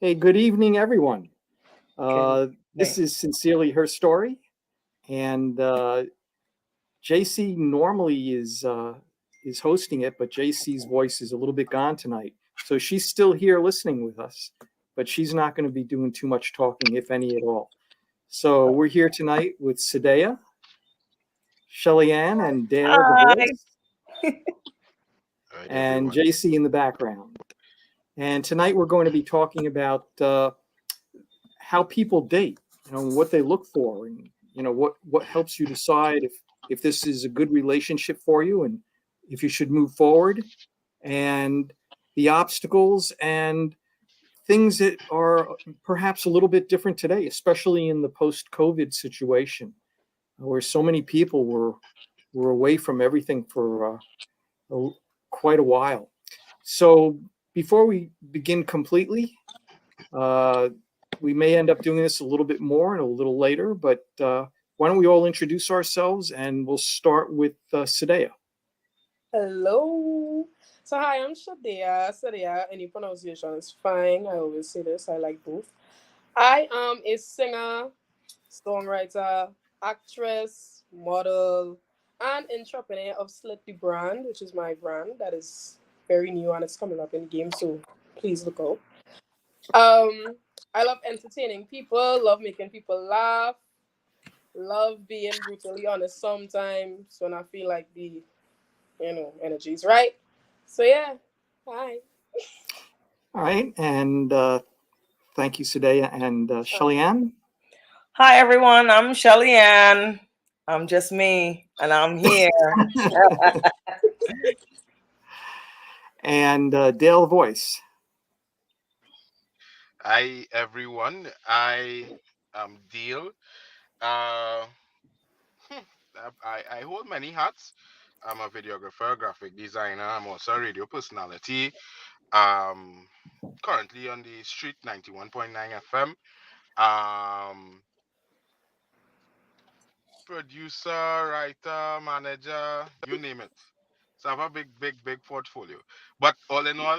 Hey, good evening, everyone. Good This evening. is Sincerely Her Story, and JC normally is hosting it, but JC's voice is a little bit gone tonight, so she's still here listening with us, but she's not going to be doing too much talking, if any at all. So we're here tonight with Sadea, Shelly Ann, and Dale the Hi. voice, All right, and everyone. JC in the background. And tonight we're going to be talking about how people date, what they look for, and what helps you decide if this is a good relationship for you and if you should move forward, and the obstacles and things that are perhaps a little bit different today, especially in the post-COVID situation, where so many people were away from everything for a, quite a while. So before we begin completely, uh, we may end up doing this a little bit more and a little later, but why don't we all introduce ourselves, and we'll start with Sadea. Hello. So hi, I'm Shadia. Sadia, any pronunciation is fine. I always say this. I like both. I am a singer, songwriter, actress, model, and entrepreneur of Slit the Brand, which is my brand that is very new and it's coming up in the game. So please look out. I love entertaining people, love making people laugh, love being brutally honest sometimes when I feel like the energy is right. So yeah, hi. All right, and thank you, Sadea, and Shelly Ann. Hi, everyone. I'm Shelly Ann. I'm just me, and I'm here. And Dale the voice. Hi, everyone. I am Deal. Uh, hmm, I hold many hats. I'm a videographer, graphic designer. I'm also a radio personality. Um, Currently on the street 91.9 FM. Um, Producer, writer, manager, you name it. So I have a big portfolio. But all in all,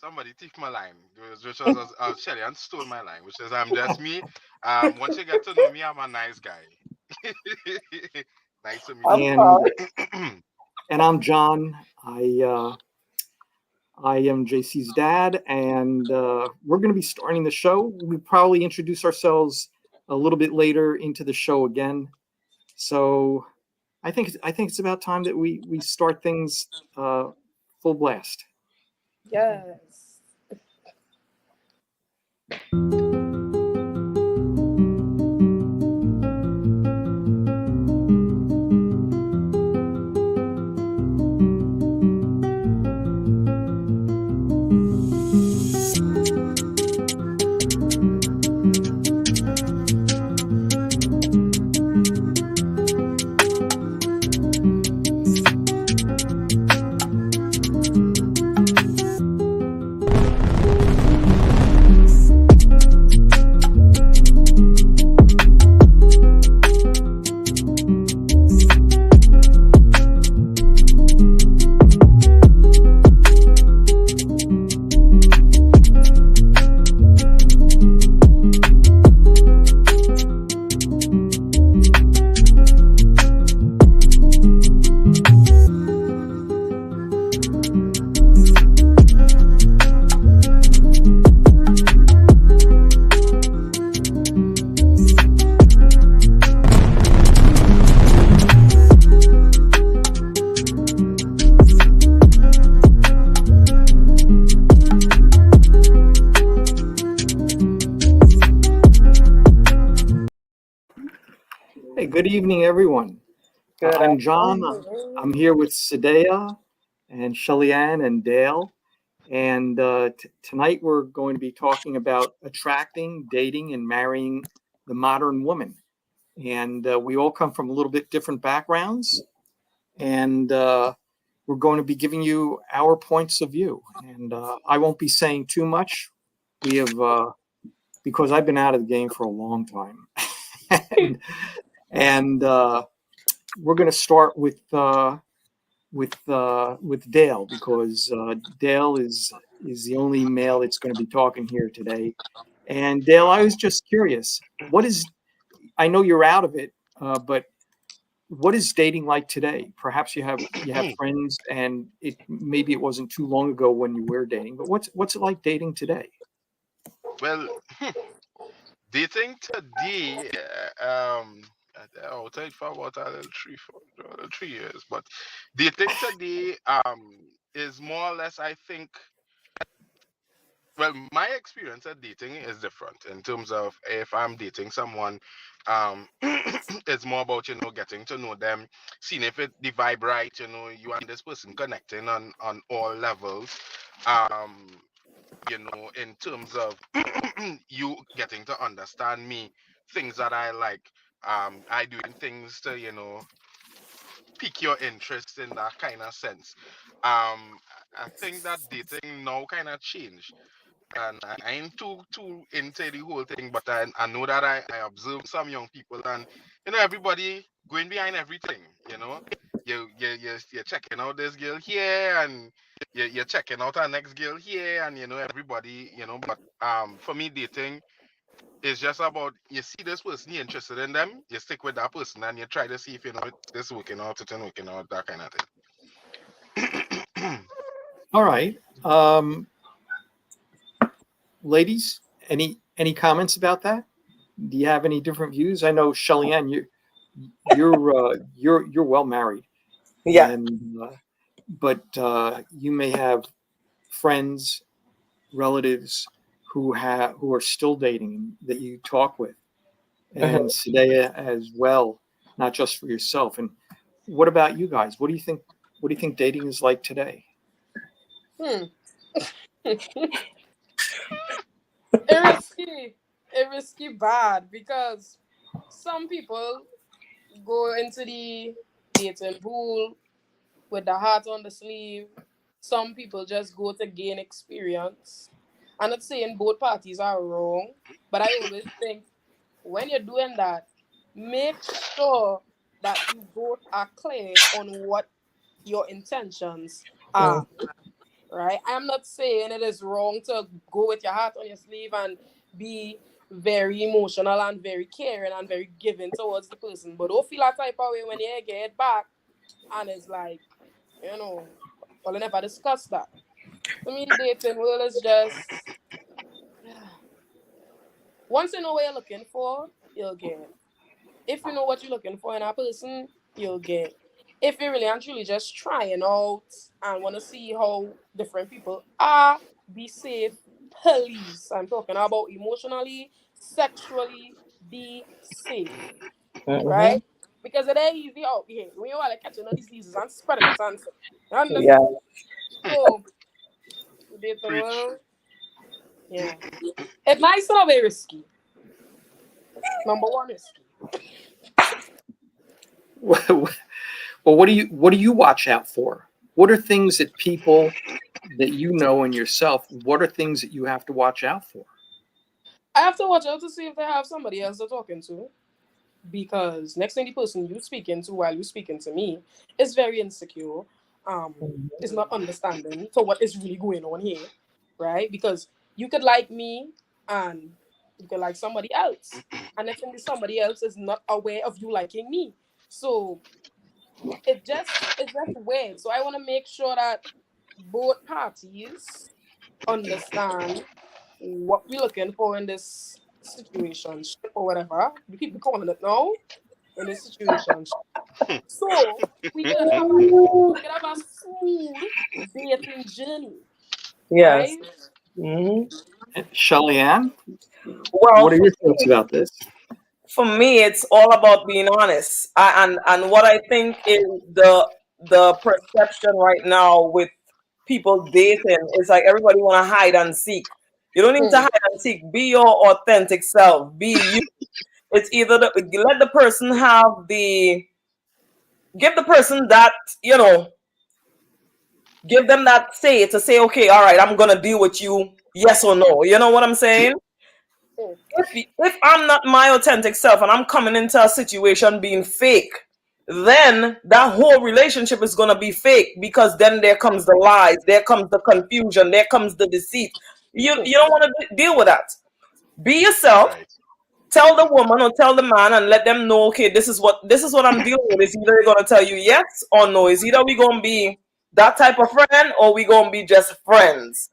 somebody took my line, which was Shelly and stole my line, which is I'm just me. Once you get to know me, I'm a nice guy. Nice to meet I'm you and sorry. all. and I'm John. I am JC's dad, and we're going to be starting the show. We probably introduce ourselves a little bit later into the show again. So I think it's about time that we start things full blast. Yes. Hey, good evening, everyone. Good I'm John. I'm Hello. here with Sadea and Shelly Ann and Dale. And tonight we're going to be talking about attracting, dating, and marrying the modern woman. And we all come from a little bit different backgrounds. And we're going to be giving you our points of view. And I won't be saying too much. We have, because I've been out of the game for a long time. and we're going to start with Dale, because Dale is the only male that's going to be talking here today. And Dale, I was just curious, I know you're out of it, but what is dating like today? Perhaps you have friends, and maybe it wasn't too long ago when you were dating, but what's it like dating today? Well, dating today, I'll take for about 3 years, but dating today is more or less, I think. Well, my experience at dating is different in terms of if I'm dating someone, it's more about, getting to know them, seeing if the vibe right, you and this person connecting on all levels. Um, in terms of you getting to understand me, things that I like, I doing things to, pique your interest in that kind of sense. I think that dating now kind of changed. And I ain't too into the whole thing, but I know that I observe some young people, and everybody going behind everything. You're checking out this girl here, and you're checking out our next girl here, and everybody. But for me, dating is just about, you see this person, you're interested in them, you stick with that person, and you try to see if this working out, it ain't working out, that kind of thing. All right. Ladies, any comments about that? Do you have any different views? I know, Shelly-Ann, you're well married. Yeah. But you may have friends, relatives who are still dating that you talk with, and Sadea as well, not just for yourself. And what about you guys? What do you think dating is like today? It risky bad, because some people go into the dating pool with the heart on the sleeve. Some people just go to gain experience. I'm not saying both parties are wrong, but I always think when you're doing that, make sure that you both are clear on what your intentions are. Right? I'm not saying it is wrong to go with your heart on your sleeve and be very emotional and very caring and very giving towards the person. But don't feel that type of way when you get it back and it's like, well, I never discussed that. To me, dating world is just, once you know what you're looking for, you'll get it. If you know what you're looking for in a person, you'll get it. If you're really and truly just trying out and want to see how different people are, be safe, please. I'm talking about emotionally, sexually, be safe. Right? Because it ain't easy out here. When you are like catching all these diseases and spreading it and you understand? Yeah. So, dating world, yeah. It might sound very risky. Number one risky. Well, what do you watch out for? What are things that people that you know and yourself, what are things that you have to watch out for? I have to watch out to see if they have somebody else they're talking to. Because next thing the person you're speaking to while you're speaking to me is very insecure, is not understanding to what is really going on here, right? Because you could like me and you could like somebody else. And if somebody else is not aware of you liking me. So it's just weird. So I want to make sure that both parties understand what we're looking for in this situation or whatever. The people calling it now in this situation. So we can have a smooth dating journey. Yes. Right? Mm-hmm. Shelly-Ann, Well, what are your thoughts about this? For me, it's all about being honest. And what I think is the perception right now with people dating is like everybody want to hide and seek. You don't need to hide and seek. Be your authentic self. Be you. It's either let the person give the person that, give them that say to say, okay, all right, I'm gonna deal with you, yes or no. You know what I'm saying? If I'm not my authentic self and I'm coming into a situation being fake, then that whole relationship is going to be fake, because then there comes the lies, there comes the confusion, there comes the deceit. You don't want to deal with that. Be yourself. Right. Tell the woman or tell the man and let them know, okay, this is what I'm dealing with. It's either they're going to tell you yes or no. It's either we going to be that type of friend or we going to be just friends.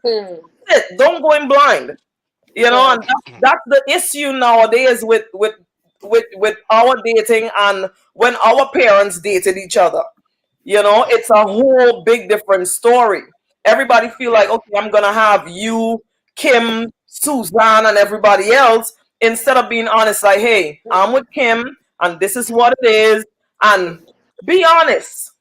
Don't go in blind. You know, and that's the issue nowadays with our dating and when our parents dated each other. You know, it's a whole big different story. Everybody feel like, okay, I'm gonna have you, Kim, Suzanne, and everybody else, instead of being honest, like, hey, I'm with Kim and this is what it is, and be honest.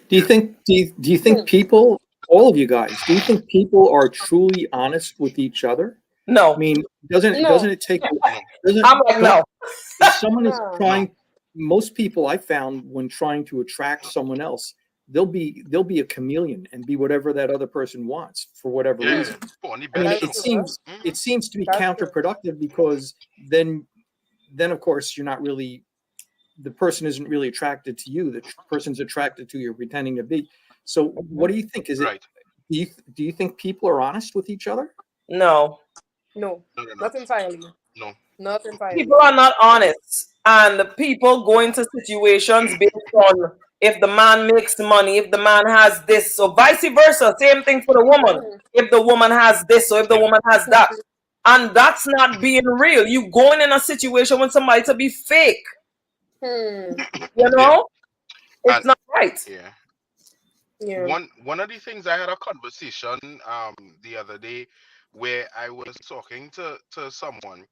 Do you think people, all of you guys, do you think people are truly honest with each other? No. I mean, doesn't it take? I'm like, no. If someone is trying, most people I found when trying to attract someone else, they'll be a chameleon and be whatever that other person wants for whatever reason. I mean, it seems to be counterproductive, because then of course you're not really, the person isn't really attracted to you. The person's attracted to you're pretending to be. So what do you think? Is it? Do you think people are honest with each other? No. No, not entirely. No, not entirely. People are not honest, and the people go into situations based on if the man makes money, if the man has this, so vice versa. Same thing for the woman. If the woman has this, or if the woman has that, and that's not being real. You going in a situation with somebody to be fake. You know, it's not right. Yeah. One of the things, I had a conversation the other day where I was talking to someone,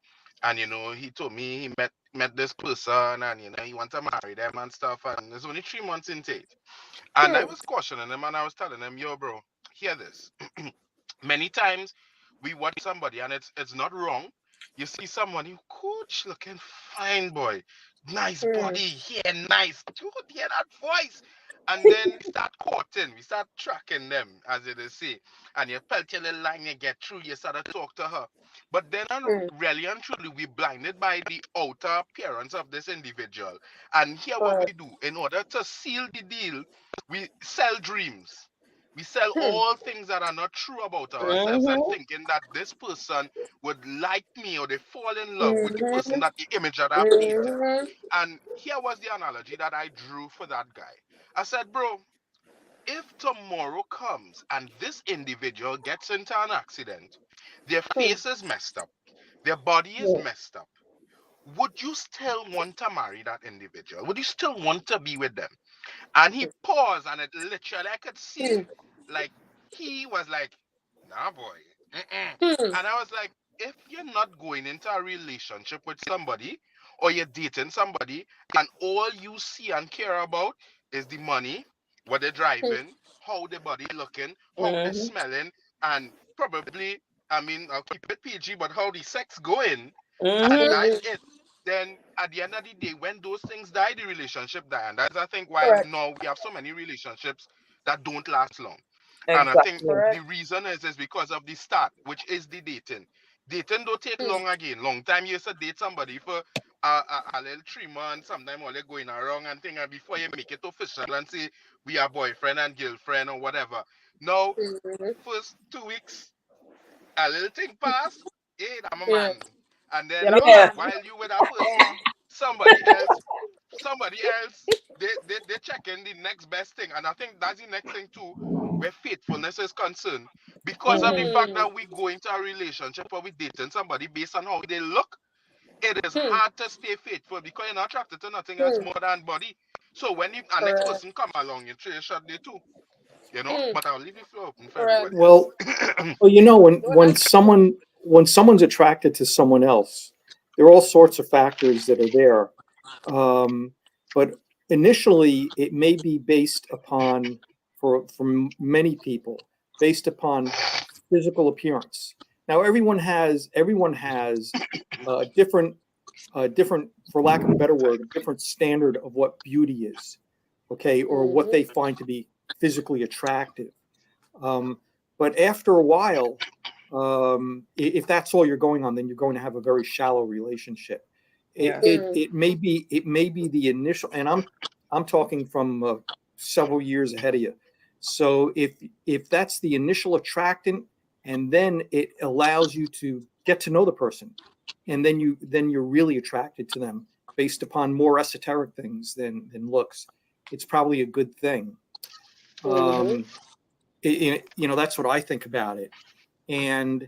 and he told me he met this person, and he want to marry them and stuff, and it's only 3 months into it. And I was cautioning him, and I was telling him, yo, bro, hear this. Many times we watch somebody, and it's not wrong. You see someone, you coach looking fine boy, nice body, hair nice, dude, hear that voice. And then we start courting, we start tracking them, as it is say. And you felt your little line, you get through, you start to talk to her. But then, really and truly, we blinded by the outer appearance of this individual. And here what we do, in order to seal the deal, we sell dreams. We sell all things that are not true about ourselves, and thinking that this person would like me, or they fall in love with the person, that the image that I painted. And here was the analogy that I drew for that guy. I said, bro, if tomorrow comes and this individual gets into an accident, their face is messed up, their body is messed up, would you still want to marry that individual? Would you still want to be with them? And he paused, and it literally, I could see, like, he was like, nah, boy. And I was like, if you're not going into a relationship with somebody, or you're dating somebody, and all you see and care about is the money, what they're driving, how their body looking, how they're smelling, and probably, I mean, I'll keep it PG, but how the sex going, and that's it. Then at the end of the day, when those things die, the relationship die. And that's, I think, why now we have so many relationships that don't last long. Exactly. And I think the reason is because of the start, which is the dating. Dating don't take long again. Long time you used to date somebody for a little 3 months, sometimes all they're going around and thing, and before you make it official and say we are boyfriend and girlfriend or whatever. Now, first 2 weeks, a little thing pass, hey, I'm a man. And then while you with that person, somebody else, they check in the next best thing. And I think that's the next thing too, where faithfulness is concerned. Because of the fact that we go into a relationship or we dating somebody based on how they look, it is hard to stay faithful because you're not attracted to nothing else more than body. So when the next person come along, you try a shot there too. But I'll leave the floor open for everybody. Well, when someone's attracted to someone else, there are all sorts of factors that are there. But initially, it may be based upon, for many people, based upon physical appearance. Now, everyone has different, for lack of a better word, a different standard of what beauty is, okay, or what they find to be physically attractive. But after a while, if that's all you're going on, then you're going to have a very shallow relationship. It may be the initial, and I'm talking from several years ahead of you. So if that's the initial attractant, and then it allows you to get to know the person, and then you're really attracted to them based upon more esoteric things than looks, it's probably a good thing. That's what I think about it. And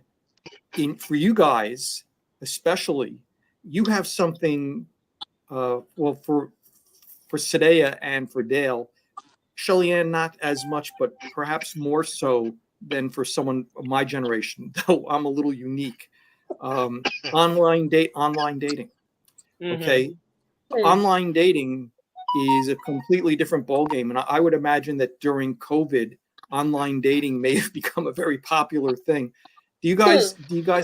for you guys, especially, you have something. Well, for Sadea and for Dale, Shelly Ann not as much, but perhaps more so than for someone of my generation. Though I'm a little unique. Online dating. Okay, online dating is a completely different ballgame, and I would imagine that during COVID, online dating may have become a very popular thing. Do you guys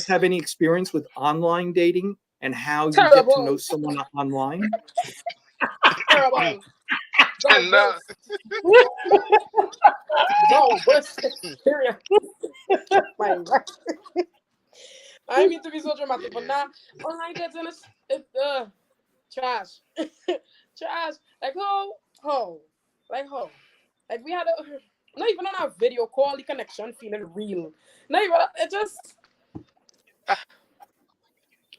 have any experience with online dating and how you get to know someone online? Terrible. And The worst experience. My God. I mean to be so dramatic, but now online dating is trash. Trash. Like how? Like we had not even on our video call, the connection feeling real. Not even it just.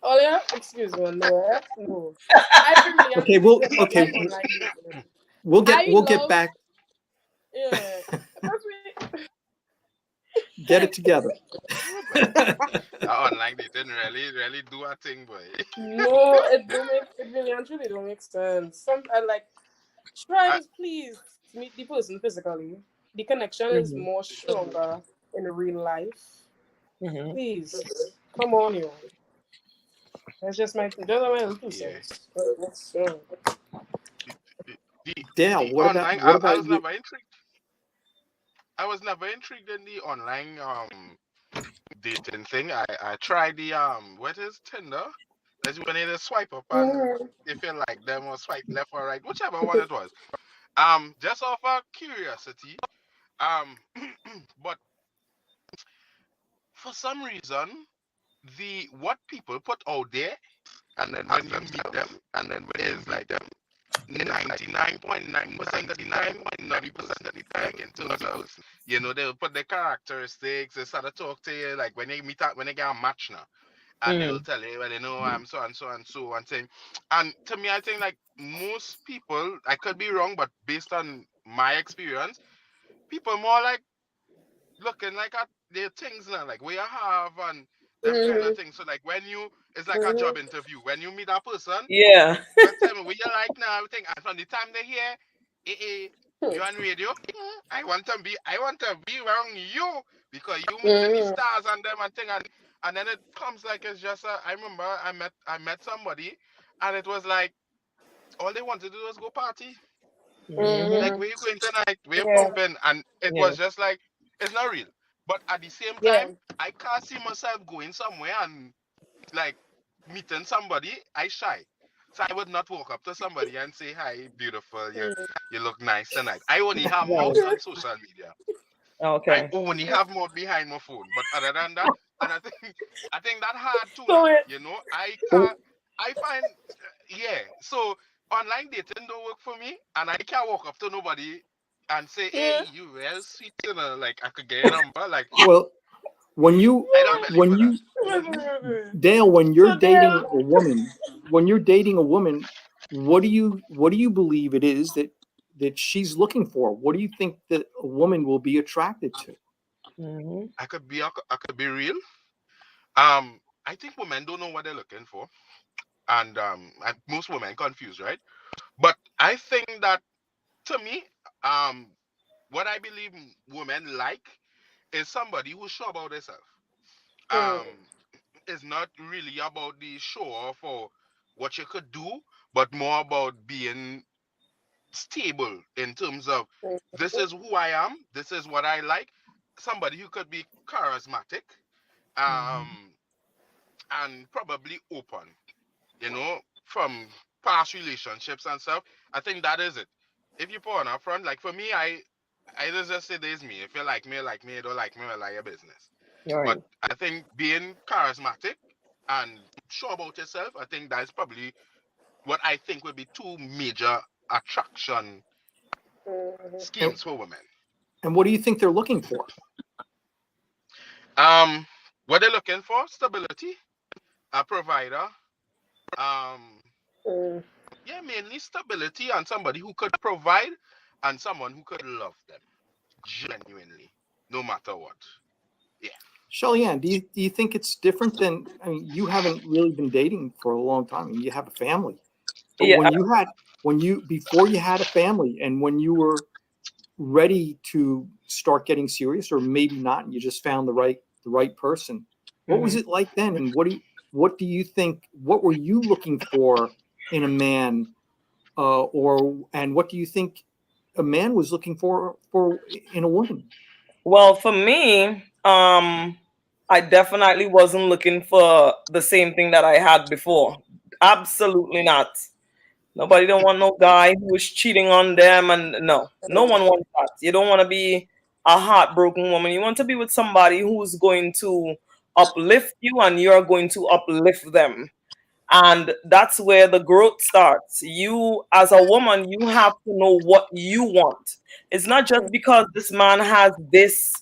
Oh yeah, excuse me, no. Okay, we'll get back. Yeah. Get it together. online they didn't really do a thing, boy. No, it really and truly don't make sense. Some I like try please meet the person physically. The connection is more stronger in real life. Please, come on, you. That's just my own 2 cents. Dale, what online, about I was you? never intrigued. I was never intrigued in the online dating thing. I tried the what is Tinder? That's when you just swipe up and you feel like them or swipe left or right, whichever one it was. Just off of curiosity. But for some reason, what people put out there, and then when you meet them, and then there's like 99.9% of the time, 90% of the time, in terms of, they'll put the characteristics, they start to talk to you, like when you get a match now, and they'll tell you, well, I'm so and so and so, and saying, and to me, I think like most people, I could be wrong, but based on my experience, people more like looking like at their things now, like where you have and them kind of things. So like it's like a job interview. When you meet a person, Yeah. tell me what you like now, everything. And from the time they hear, you on radio, I want to be around you because you moving the stars and them and thing. And then it comes like it's just I remember I met somebody and it was like all they wanted to do was go party. Like where you going tonight? Where you pumping? And it was just like it's not real. But at the same time, I can't see myself going somewhere and like meeting somebody. I shy. So I would not walk up to somebody and say, "Hi, beautiful. You look nice tonight." I only have mouth on social media. Okay. I only have mouth behind my phone. But other than that, and I think that hard too. I find So online dating don't work for me, and I can't walk up to nobody and say, "Hey, you real sweet," like I could get a number. Like, well, when you Dale, when you're dating a woman, what do you believe it is that she's looking for? What do you think that a woman will be attracted to? I could be real. I think women don't know what they're looking for, and most women confused, right? But I think that to me, what I believe women like is somebody who's sure about herself. It's not really about the show off or what you could do, but more about being stable in terms of this is who I am, this is what I like. Somebody who could be charismatic, and probably open, from past relationships and stuff. I think that is it. If you put on up front, like for me, I just say there's me. If you like me, like me. You don't like me, well, like your business. Right. But I think being charismatic and sure about yourself, I think that's probably what I think would be two major attraction Mhm. schemes for women. And what do you think they're looking for? What they're looking for: stability, a provider. Um, Mm. yeah, mainly stability and somebody who could provide and someone who could love them genuinely, no matter what. Yeah. Shelly-Ann, do you think it's different than, I mean, you haven't really been dating for a long time and you have a family. But Yeah. before you had a family and when you were ready to start getting serious, or maybe not, and you just found the right person, what was Mhm. it like then? And what do you think, what were you looking for in a man, and what do you think a man was looking for in a woman? Well, for me, I definitely wasn't looking for the same thing that I had before. Absolutely not. Nobody don't want no guy who is cheating on them, and no one wants that. You don't want to be a heartbroken woman. You want to be with somebody who's going to uplift you, and you're going to uplift them. And that's where the growth starts. You, as a woman, you have to know what you want. It's not just because this man has this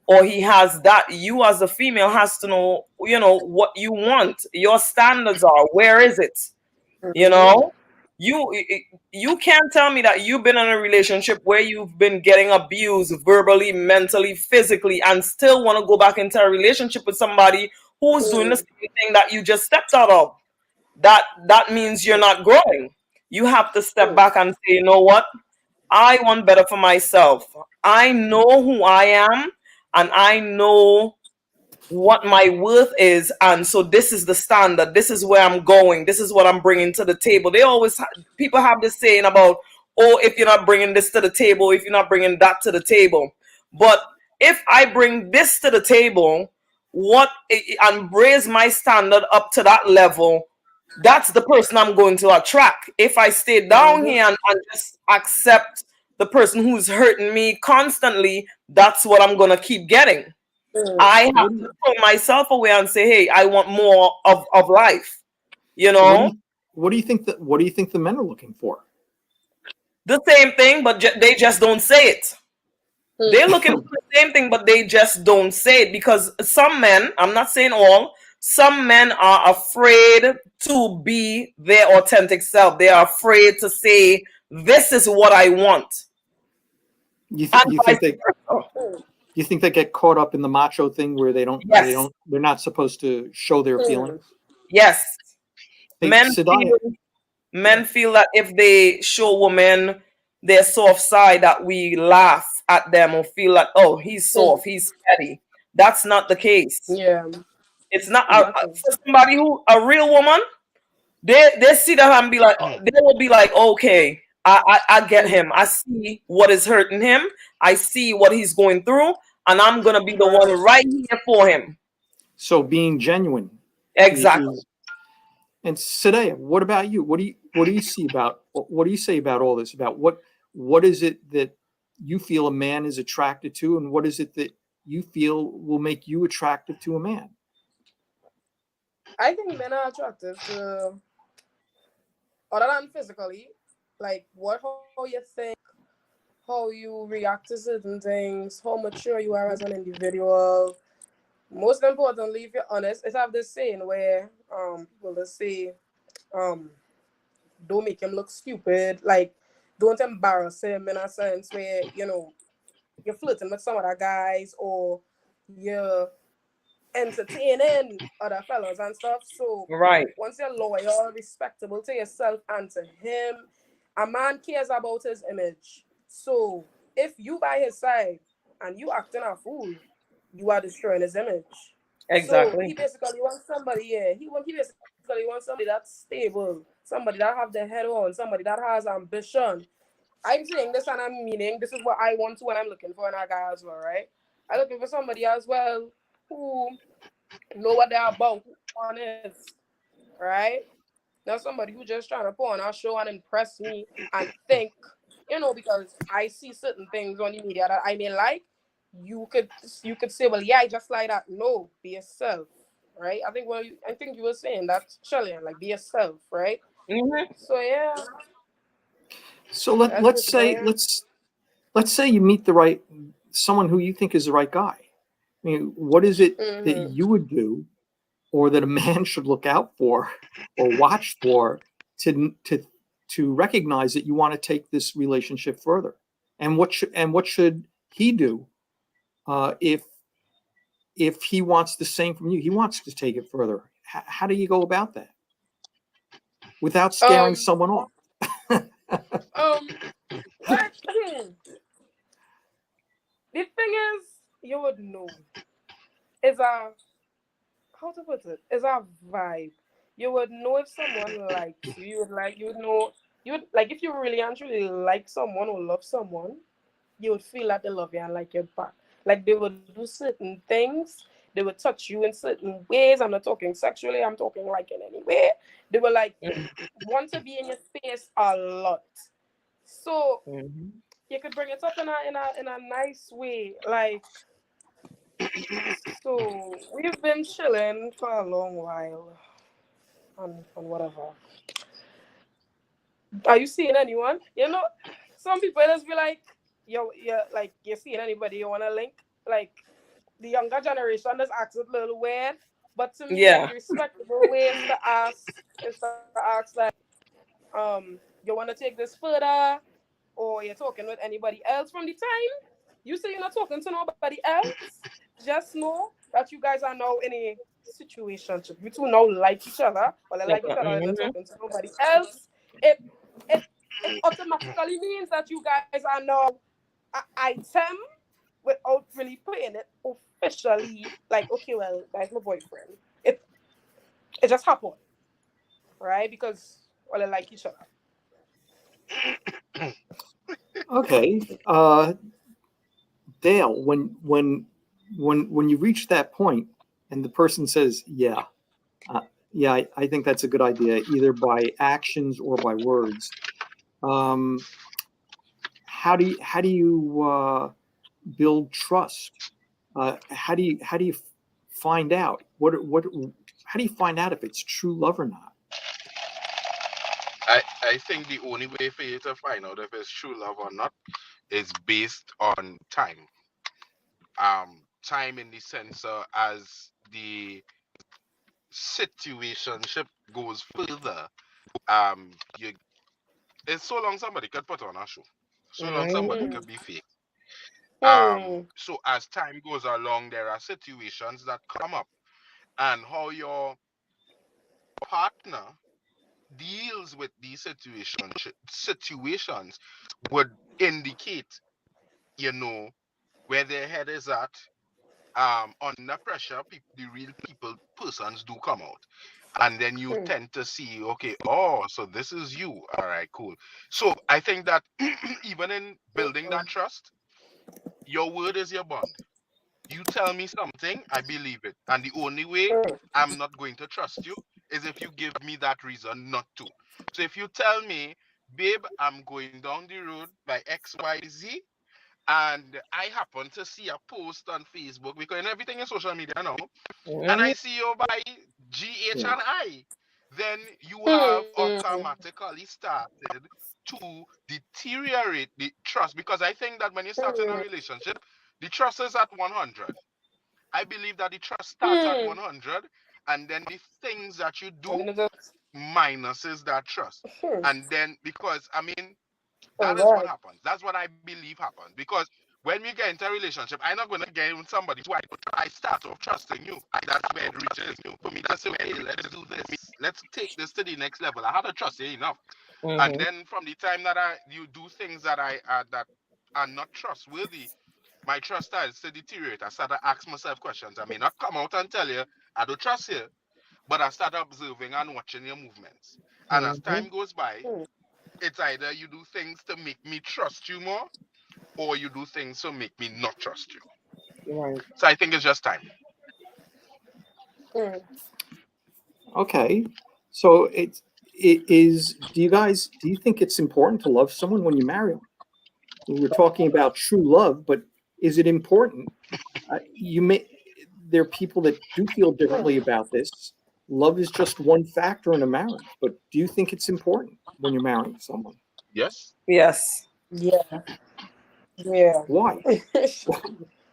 or he has that. You, as a female, has to know, what you want. Your standards are. Where is it? You know, you you can't tell me that you've been in a relationship where you've been getting abused verbally, mentally, physically, and still want to go back into a relationship with somebody who's doing the same thing that you just stepped out of. That means you're not growing. You have to step back and say, you know what? I want better for myself. I know who I am, and I know what my worth is, and so this is the standard. This is where I'm going. This is what I'm bringing to the table. People have this saying about, oh, if you're not bringing this to the table, if you're not bringing that to the table. But if I bring this to the table, and raise my standard up to that level, that's the person I'm going to attract. If I stay down here and just accept the person who's hurting me constantly, that's what I'm going to keep getting. I have to pull myself away and say, hey, I want more of life. What do you think the men are looking for? The same thing, but they just don't say it. They're looking for the same thing, but they just don't say it, because some men, I'm not saying all, some men are afraid to be their authentic self. They are afraid to say, this is what I want. You think they get caught up in the macho thing where they're not supposed to show their feelings? Yes. Hey, Men feel that if they show women their soft side, that we laugh at them or feel like, oh, he's soft, he's petty. That's not the case. Yeah. It's not for somebody who, a real woman, they see that and be like, they will be like, okay, I get him. I see what is hurting him. I see what he's going through, and I'm gonna be the one right here for him. So being genuine. Exactly. And Sadea, what about you? What do you say about all this? About what is it that you feel a man is attracted to, and what is it that you feel will make you attractive to a man? I think men are attractive to, other than physically, like how you think, how you react to certain things, how mature you are as an individual. Most importantly, if you're honest, I have this saying where people just say, don't make him look stupid, like don't embarrass him, in a sense where you're flirting with some other guys or you're entertaining other fellas and stuff. So right, once you're loyal, respectable to yourself and to him, a man cares about his image. So if you by his side and you acting a fool, you are destroying his image. exactly. So he basically wants somebody, he basically wants somebody that's stable, somebody that have their head on, somebody that has ambition. I'm saying this and I'm meaning this is what I want to when I'm looking for in a guy as well, right? I'm looking for somebody as well who know what they're about, who honest, right? Not somebody who just trying to put on a show and impress me and think, because I see certain things on the media that I may like. You could say, well, yeah, I just like that. No, be yourself, right? I think you were saying that, Shelly, like be yourself, right? Mm-hmm. So yeah. So That's let's just say my let's say you meet the right someone who you think is the right guy. I mean, what is it that mm-hmm. you would do, or that a man should look out for, or watch for, to recognize that you want to take this relationship further? And what should he do if he wants the same from you? He wants to take it further. How do you go about that without scaring um someone off? what the thing is, you would know. It's a how to put it? It's a vibe. You would know if someone likes you. You would know you would like if you really and truly like someone or love someone, you would feel that they love you and like you back. Like they would do certain things. They would touch you in certain ways. I'm not talking sexually. I'm talking like in any way. They were like want to be in your face a lot. So Mhm. you could bring it up in a nice way. Like so, we've been chilling for a long while, and whatever. Are you seeing anyone? You know, some people just be like, yo, yeah, like you seeing anybody you wanna link? Like the younger generation just acts a little weird, but to me, Yeah. the respectable way is to ask like, you wanna take this further, or you're talking with anybody else from the time you say you're not talking to nobody else, just know that you guys are now in a situation. You two now like each other, or they like each other and not Mhm. talking to nobody else. It it it automatically means that you guys are now an item without really putting it officially. Like, okay, well, that's my boyfriend. It just happened, right? Because well, they like each other. Okay, Dale, when you reach that point and the person says, "Yeah, yeah, I think that's a good idea," either by actions or by words, um, how do you build trust? How do you find out what how do you find out if it's true love or not? I think the only way for you to find out if it's true love or not is based on time. Time in the sense as the situationship goes further, you it's so long somebody could put on a show, so long somebody Mhm. Hmm. could be fake. Hmm. So as time goes along, there are situations that come up, and how your partner deals with these situations would indicate, you know, where their head is at. Under pressure, the real persons do come out, and then you Hmm. tend to see, okay, oh, so this is you. All right, cool. So I think that even in building that trust, your word is your bond. You tell me something, I believe it. And the only way Hmm. I'm not going to trust you is if you give me that reason not to. So if you tell me, babe, I'm going down the road by XYZ, and I happen to see a post on Facebook, because everything is social media now, and I Mhm. see you by GH Yeah. and I, then you have Hmm. automatically started to deteriorate the trust. Because I think that when you start in a Hmm. relationship, the trust is at 100. I believe that the trust starts at Hmm. 100, and then the things that you And do then it just minuses that trust. hmm. And then, because I mean, All that is what right. happens. That's what I believe happens. Because when we get into a relationship, I'm not going to get with somebody who I start off trusting you. That's where it reaches you. For me, that's the way, hey, let's do this. Let's take this to the next level. I have to trust you enough. And Mhm. then from the time that you do things that are not trustworthy, my trust starts to deteriorate. I start to ask myself questions. I may not come out and tell you I don't trust you, but I start observing and watching your movements. And as Mhm. time goes by, Hmm. it's either you do things to make me trust you more, or you do things to make me not trust you. Right. So I think it's just time. Hmm. Okay. So it is. Do you think it's important to love someone when you marry them? We're talking about true love, but is it important? You may. There are people that do feel Hmm. differently about this. Love is just one factor in a marriage, but do you think it's important when you're marrying someone? Yes. Yes. Yeah. Yeah. Why?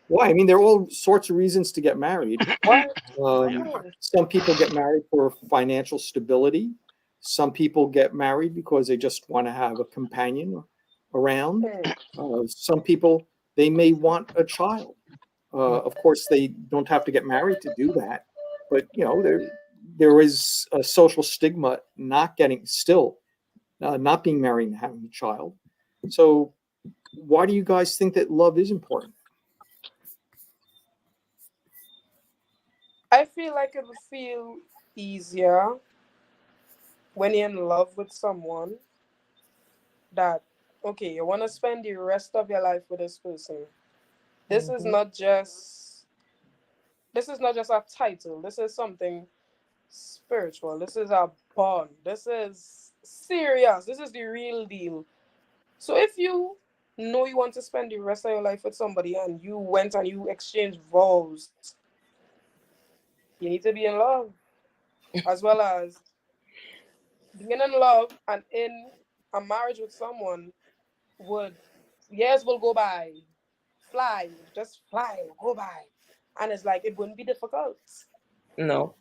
Why? I mean, there are all sorts of reasons to get married. Why? Um, some people get married for financial stability. Some people get married because they just want to have a companion around. Some people, they may want a child. Of course, they don't have to get married to do that, but there is a social stigma not not being married and having a child. So, why do you guys think that love is important? I feel like it would feel easier when you're in love with someone that, okay, you want to spend the rest of your life with this person. This is not just a title. This is something spiritual. This is a bond. This is serious. This is the real deal. So if you know you want to spend the rest of your life with somebody and you went and you exchanged vows, you need to be in love, as well as being in love and in a marriage with someone would years will go by, just fly, go by, and it's like it wouldn't be difficult. No.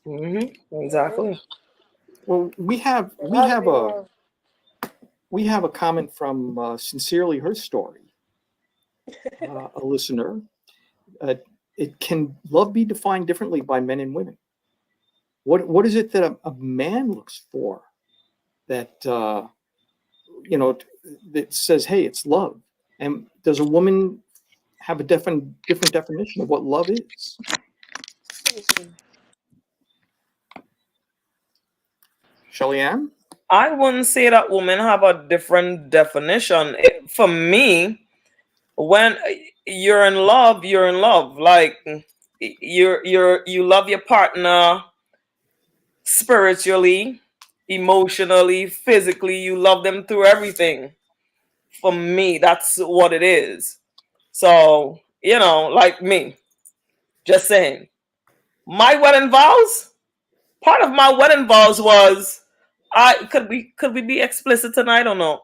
Exactly. Well, we have a comment from Sincerely Her Story, a listener. It can love be defined differently by men and women. What is it that a man looks for that that says, hey, it's love? And does a woman have a different definition of what love is? Shelly Ann? I wouldn't say that women have a different definition. For me, when you're in love, you're in love. Like you love your partner spiritually, emotionally, physically. You love them through everything. For me, that's what it is. So, like me, just saying. My wedding vows, part of my wedding vows was I could we be explicit tonight? I don't know.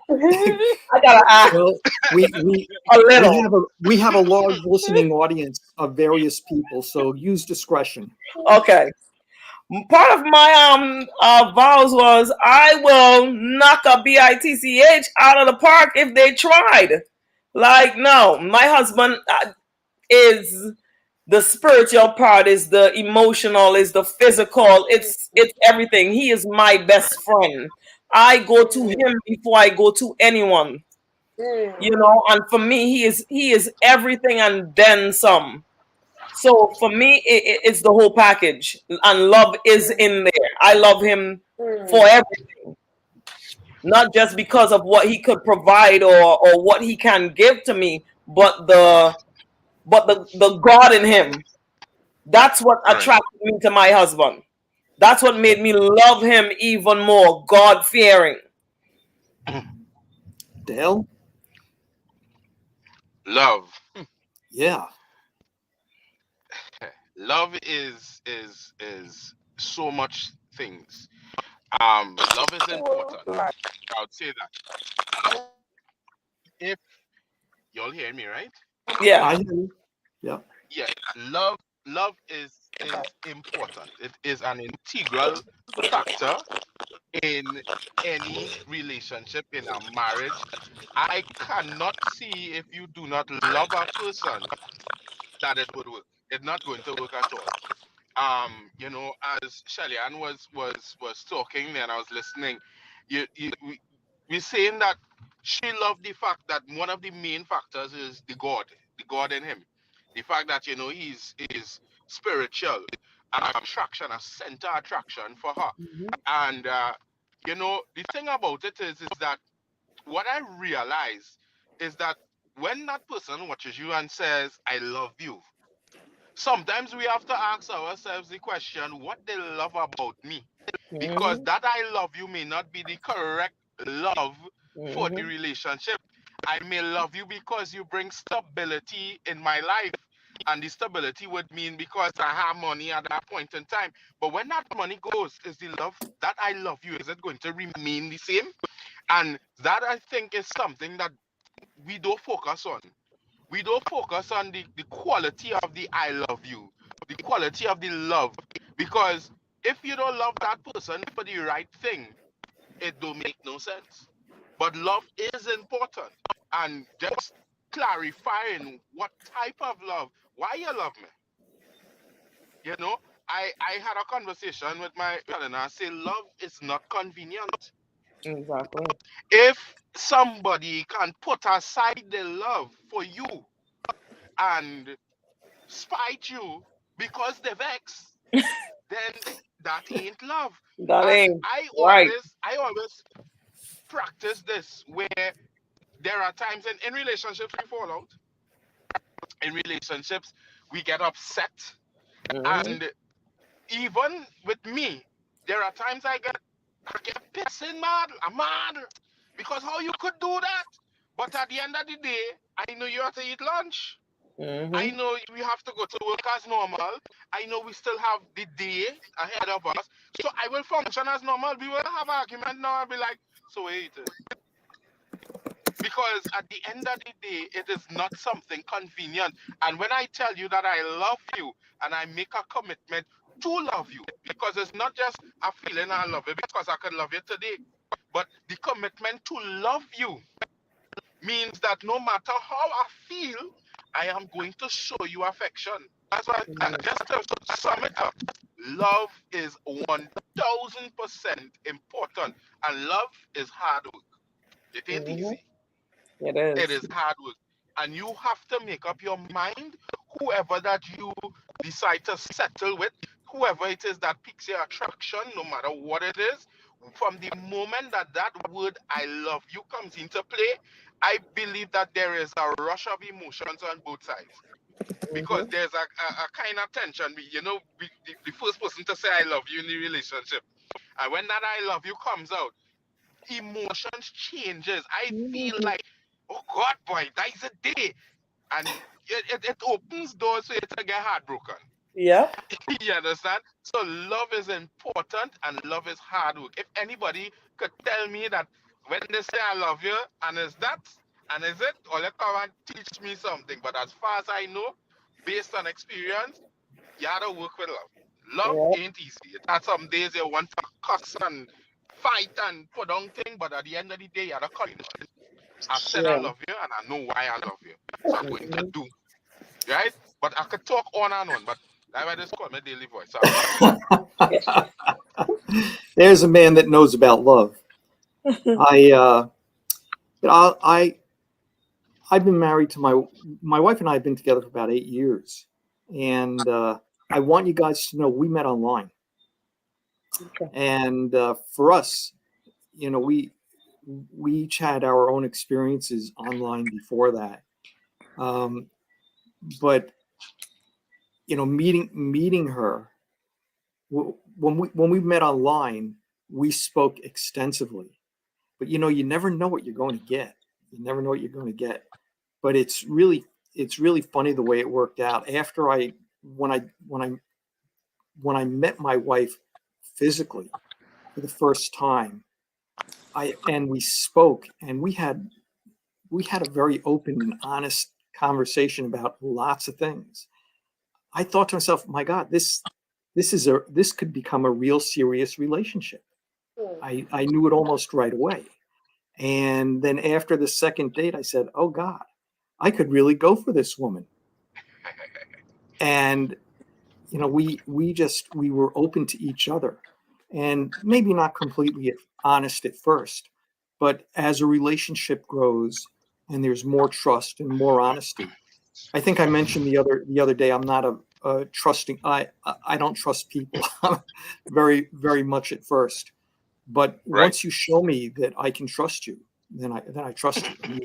I gotta ask Well, we a little. we have a large listening audience of various people, so use discretion. Okay. Part of my vows was I will knock a bitch out of the park if they tried. Like, no, my husband is the spiritual part, is the emotional, is the physical. It's everything. He is my best friend. I go to him before I go to anyone. And for me, he is everything and then some. So for me, it's the whole package, and love is in there. I love him for everything, not just because of what he could provide or what he can give to me, but the God in him. That's what Right. attracted me to my husband. That's what made me love him even more. God fearing. Dale? Love. Yeah. Love is so much things. Love is important. I would say that. If y'all hear me, right? Yeah. I hear you. Yeah. Yeah. Love is important. It is an integral factor in any relationship, in a marriage. I cannot see, if you do not love a person, that it would work. It's not going to work at all. As Shelly Ann was talking and I was listening, we're saying that she loved the fact that one of the main factors is the God in him. The fact that he's is spiritual, an attraction, a center attraction for her. And the thing about it is that what I realize is that when that person watches you and says, I love you, sometimes we have to ask ourselves the question, what they love about me? Because Mhm. that I love you may not be the correct love for the Mhm. relationship. I may love you because you bring stability in my life. and the stability would mean because I have money at that point in time. But when that money goes, is the love that I love you, is it going to remain the same? And that, I think, is something that we don't focus on. We don't focus on the quality of the I love you, the quality of the love. Because if you don't love that person for the right thing, it don't make no sense. But love is important. And just clarifying what type of love, why you love me. You know, I had a conversation with my brother and I say love is not convenient. Exactly. If somebody can put aside their love for you and spite you because they vex, then that ain't love. That And ain't right. I always practice this where there are times in relationships we fall out. In relationships, we get upset. Mhm. And even with me, there are times I get pissing mad. I'm mad. Because how you could do that? But at the end of the day, I know you have to eat lunch. I Mhm. know we have to go to work as normal. I know we still have the day ahead of us. So I will function as normal. We will have argument now. I'll be like, so wait. Because at the end of the day, it is not something convenient. And when I tell you that I love you and I make a commitment to love you, because it's not just a feeling I love you because I could love you today, but the commitment to love you means that no matter how I feel, I am going to show you affection. That's why, just to sum it up, love is 1000% important, and love is hard work. It ain't Mhm. easy. It It is. is hard work. And you have to make up your mind, whoever that you decide to settle with, whoever it is that piques your attraction, no matter what it is, from the moment that that word I love you comes into play, I believe that there is a rush of emotions on both sides. Because Mhm. there's a kind of tension. The first person to say I love you in the relationship. And when that I love you comes out, emotions changes. I feel Mhm. like, oh God, boy, that is a day. And it opens doors for you to get heartbroken. Yep. You understand? So love is important and love is hard work. If anybody could tell me that when they say I love you, and is that, and is it, or they come and teach me something. But as far as I know, based on experience, you have to work with love. Love Yep. ain't easy. It has some days you want to cuss and fight and put on thing, but at the end of the day, you have to cut it. I said I Yeah. love you, and I know why I love you. So I'm going to Mhm. do, right? But I could talk on and on, but that's why this called my daily voice. So I'm going Yeah. There's a man that knows about love. I, you know, I've been married to my wife and I have been together for about 8 years, and I want you guys to know we met online, Okay. and for us, you know, we each had our own experiences online before that, um, but you know, meeting her when we met online, we spoke extensively, but you know, you never know what you're going to get. You never know what you're going to get. But it's really funny the way it worked out. After I when I when I when I met my wife physically for the first time, I and we spoke and we had a very open and honest conversation about lots of things. I thought to myself, my God, this could become a real serious relationship. I knew it almost right away. And then after the second date, I said, oh God, I could really go for this woman. And you know, we were open to each other, and maybe not completely honest at first, but as a relationship grows and there's more trust and more honesty. I think I mentioned the other day I'm not a trusting. I don't trust people very much at first, but right. once you show me that I can trust you, then I trust you, and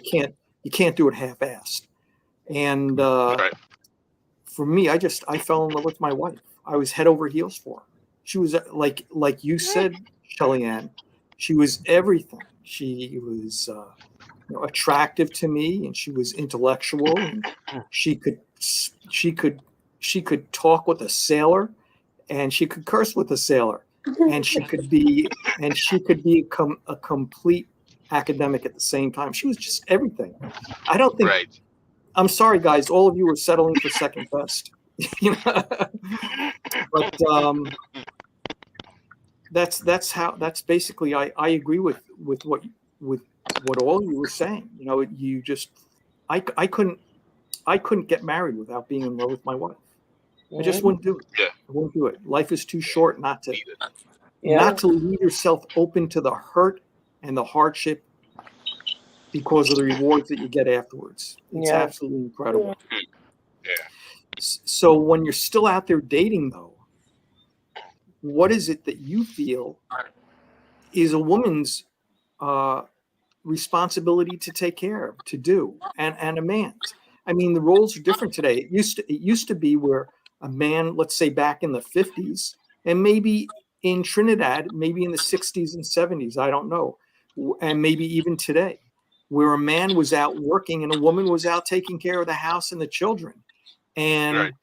you can't do it half-assed. And Right. for me, I fell in love with my wife. I was head over heels for her. She was like you said, Shelly Ann. She was everything. She was attractive to me, and she was intellectual, and she could talk with a sailor, and she could curse with a sailor, and she could be a complete academic at the same time. She was just everything. I don't think. Right. I'm sorry, guys. All of you are settling for second best. But that's basically. I agree with what all you were saying. You just I couldn't get married without being in love with my wife. I just wouldn't do it. Yeah. I wouldn't do it. Life is too short not to Yeah. leave yourself open to the hurt and the hardship because of the rewards that you get afterwards. It's Yeah. absolutely incredible. Yeah. So when you're still out there dating, though, what is it that you feel is a woman's responsibility to take care of, to do, and a man's? I mean, the roles are different today. It used to be where a man, let's say back in the 50s, and maybe in Trinidad, maybe in the 60s and 70s, I don't know, and maybe even today, where a man was out working and a woman was out taking care of the house and the children. And Right.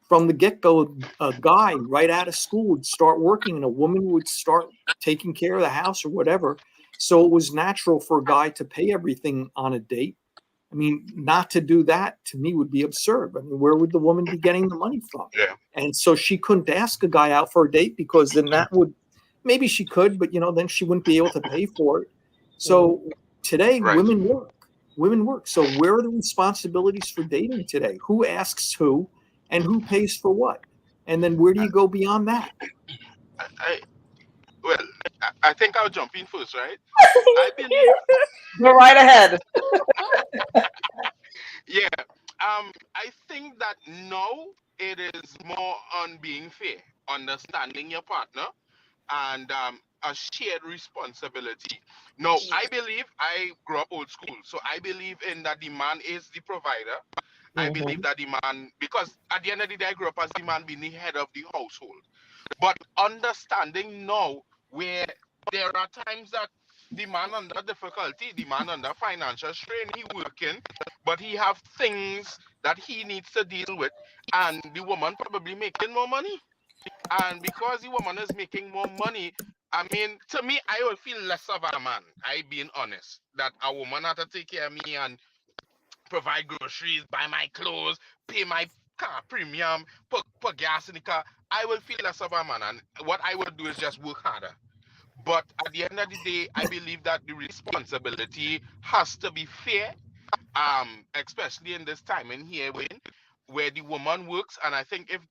from the get-go, a guy right out of school would start working and a woman would start taking care of the house or whatever. So it was natural for a guy to pay everything on a date. I mean, not to do that to me would be absurd. I mean, where would the woman be getting the money from? Yeah. And so she couldn't ask a guy out for a date because then that would, maybe she could, but then she wouldn't be able to pay for it. So today, Right. women work. So where are the responsibilities for dating today? Who asks who and who pays for what? And then where do you go beyond that? I think I'll jump in first, right? I believe. Go right ahead. Yeah. I think that now it is more on being fair, understanding your partner, and a shared responsibility. Now, I believe I grew up old school, so I believe in that the man is the provider. I believe that the man, because at the end of the day, I grew up as the man being the head of the household. But understanding now where there are times that the man under difficulty, the man under financial strain, he working, but he have things that he needs to deal with, and the woman probably making more money. And because the woman is making more money, I mean, to me, I would feel less of a man. I being honest, that a woman had to take care of me and provide groceries, buy my clothes, pay my car premium, put gas in the car. I will feel less of a man, and what I will do is just work harder. But at the end of the day, I believe that the responsibility has to be fair, especially in this time in here where the woman works. And I think if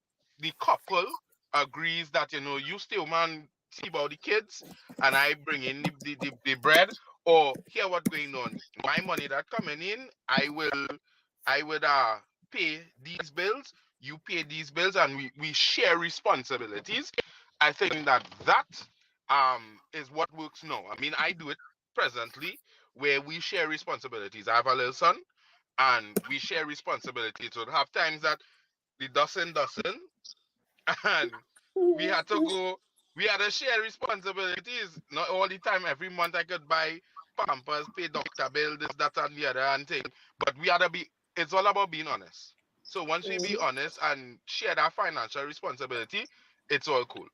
the couple agrees that you still man see about the kids and I bring in the bread, or hear what's going on, my money that coming in, I would pay these bills, you pay these bills, and we share responsibilities. I think that is what works now. I mean, I do it presently where we share responsibilities. I have a little son, and we share responsibilities. So there have times that the doesn't, and we had to share responsibilities. Not all the time. Every month I could buy Pampers, pay doctor bill, this, that, and the other and thing. But it's all about being honest. So once we be honest and share that financial responsibility, it's all cool.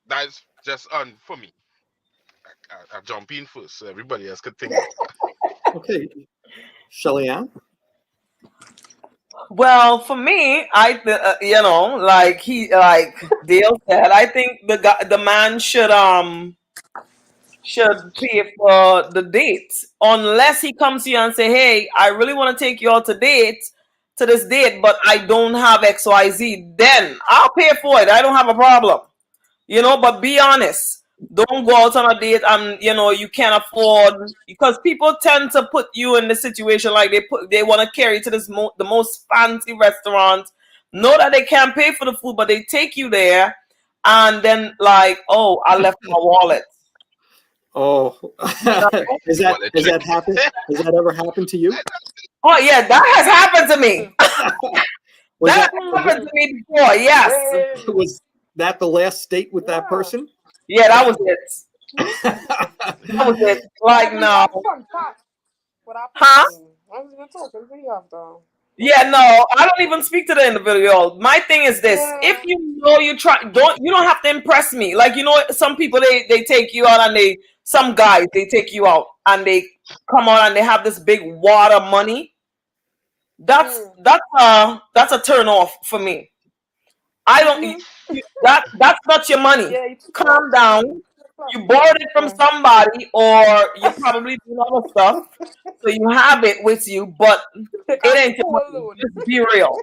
That's just for me. I jump in first so everybody else could think. Okay. Shelly Ann? Well, for me, like Dale said, I think the man should pay for the date, unless he comes to you and say, "Hey, I really want to take you out to this date, but I don't have XYZ." Then I'll pay for it. I don't have a problem. But be honest. Don't go out on a date and you can't afford, because people tend to put you in the situation like they want to carry you to the most fancy restaurant. Know that they can't pay for the food, but they take you there, and then like, oh, I left my wallet. Oh, has that happened? Has that ever happened to you? Oh yeah, that has happened to me. that happened to me before. Yes. Was that the last date with that person? Yeah, that was it. That was it. Like But no. fun fact. What happened? Huh? I was even talking to you after. Yeah, no, I don't even speak to the individual. My thing is this: if you know you don't have to impress me. Like some people they take you out and some guys they take you out and they come out and they have this big wad of money. That's a turn off for me. I don't that's not your money. Yeah, Calm down. You borrowed it from somebody, or you probably do other stuff, so you have it with you, but it ain't your money. Just be real.